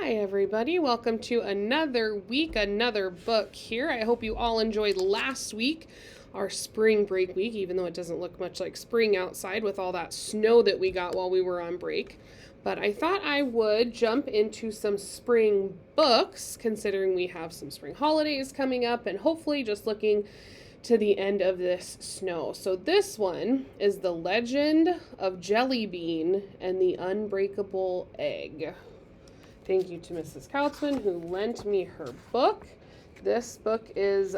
Hi everybody, welcome to another week, another book here. I hope you all enjoyed last week, our spring break week, even though it doesn't look much like spring outside with all that snow that we got while we were on break. But I thought I would jump into some spring books, considering we have some spring holidays coming up and hopefully just looking to the end of this snow. So this one is The Legend of Jellybean and the Unbreakable Egg. Thank you to Mrs. Kautzman who lent me her book. This book is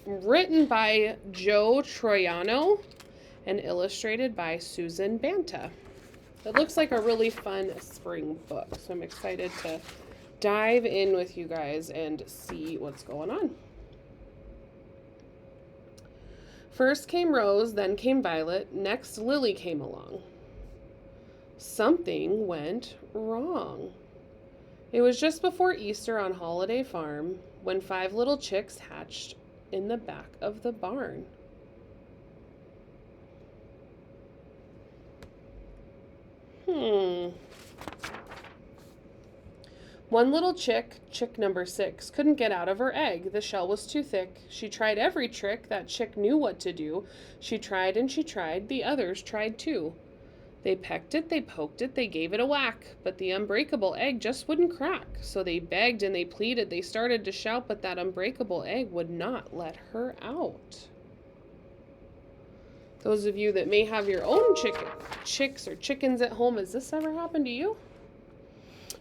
written by Joe Troiano and illustrated by Susan Banta. It looks like a really fun spring book, so I'm excited to dive in with you guys and see what's going on. First came Rose, then came Violet, next Lily came along. Something went wrong. It was just before Easter on Holiday Farm when 5 little chicks hatched in the back of the barn. One little chick, chick number 6, couldn't get out of her egg. The shell was too thick. She tried every trick. That chick knew what to do. She tried and she tried. The others tried too. They pecked it, they poked it, they gave it a whack, but the unbreakable egg just wouldn't crack. So they begged and they pleaded, they started to shout, but that unbreakable egg would not let her out. Those of you that may have your own chicks or chickens at home, has this ever happened to you?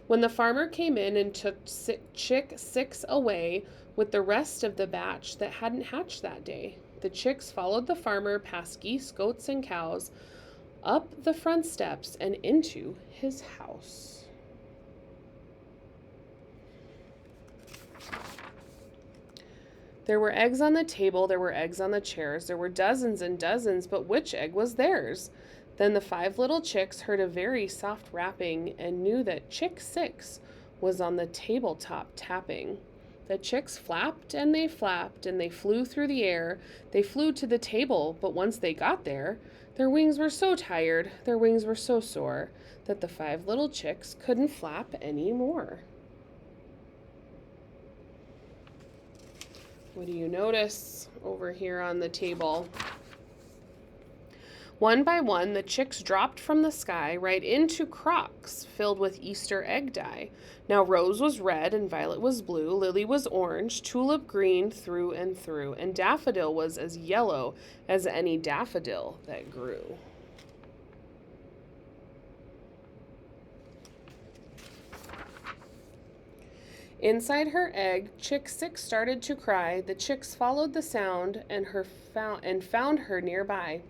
When the farmer came in and took chick 6 away with the rest of the batch that hadn't hatched that day, the chicks followed the farmer past geese, goats, and cows, up the front steps and into his house. There were eggs on the table, there were eggs on the chairs, there were dozens and dozens, but which egg was theirs? Then the 5 little chicks heard a very soft rapping and knew that chick 6 was on the tabletop tapping. The chicks flapped and they flew through the air. They flew to the table, but once they got there, their wings were so tired, their wings were so sore, that the 5 little chicks couldn't flap anymore. What do you notice over here on the table? One by one, the chicks dropped from the sky right into crocks filled with Easter egg dye. Now Rose was red and Violet was blue, Lily was orange, Tulip green through and through, and Daffodil was as yellow as any daffodil that grew. Inside her egg, chick 6 started to cry. The chicks followed the sound and found her nearby.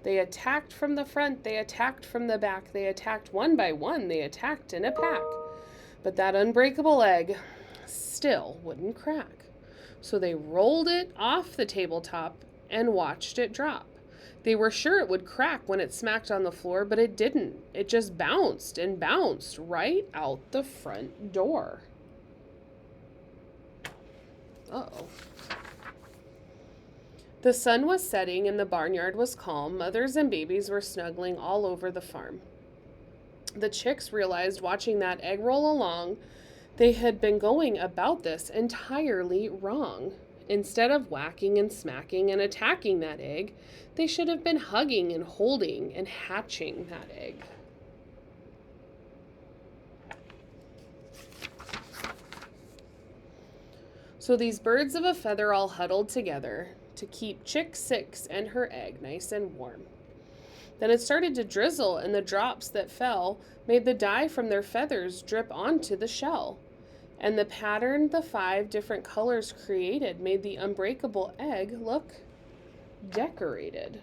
They attacked from the front, they attacked from the back, they attacked one by one, they attacked in a pack. But that unbreakable egg still wouldn't crack. So they rolled it off the tabletop and watched it drop. They were sure it would crack when it smacked on the floor, but it didn't. It just bounced and bounced right out the front door. Uh-oh. The sun was setting and the barnyard was calm. Mothers and babies were snuggling all over the farm. The chicks realized, watching that egg roll along, they had been going about this entirely wrong. Instead of whacking and smacking and attacking that egg, they should have been hugging and holding and hatching that egg. So these birds of a feather all huddled together to keep chick 6 and her egg nice and warm. Then it started to drizzle, and the drops that fell made the dye from their feathers drip onto the shell. And the pattern the 5 different colors created made the unbreakable egg look decorated.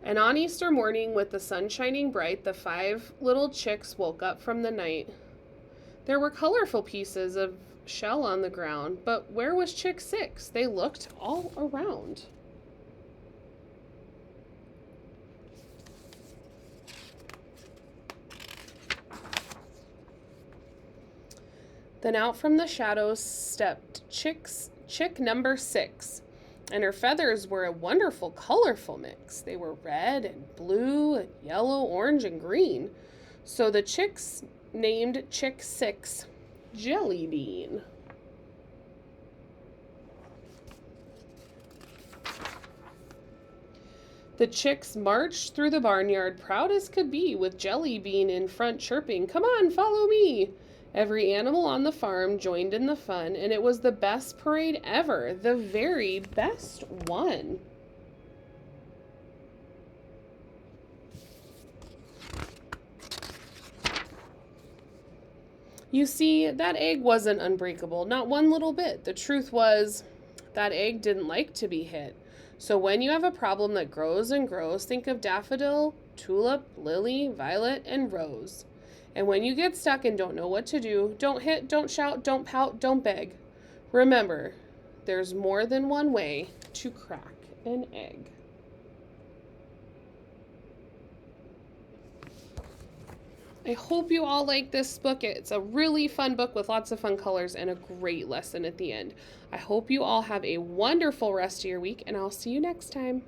And on Easter morning, with the sun shining bright, the 5 little chicks woke up from the night. There were colorful pieces of shell on the ground, but where was chick 6? They looked all around. Then out from the shadows stepped chick number 6. And her feathers were a wonderful, colorful mix. They were red and blue and yellow, orange, and green. So the chicks named chick 6 Jellybean. The chicks marched through the barnyard proud as could be, with Jellybean in front chirping, "Come on, follow me." Every animal on the farm joined in the fun, and it was the best parade ever, the very best one. You see, that egg wasn't unbreakable, not one little bit. The truth was, that egg didn't like to be hit. So when you have a problem that grows and grows, think of daffodil, tulip, lily, violet, and rose. And when you get stuck and don't know what to do, don't hit, don't shout, don't pout, don't beg. Remember, there's more than one way to crack an egg. I hope you all like this book. It's a really fun book with lots of fun colors and a great lesson at the end. I hope you all have a wonderful rest of your week, and I'll see you next time.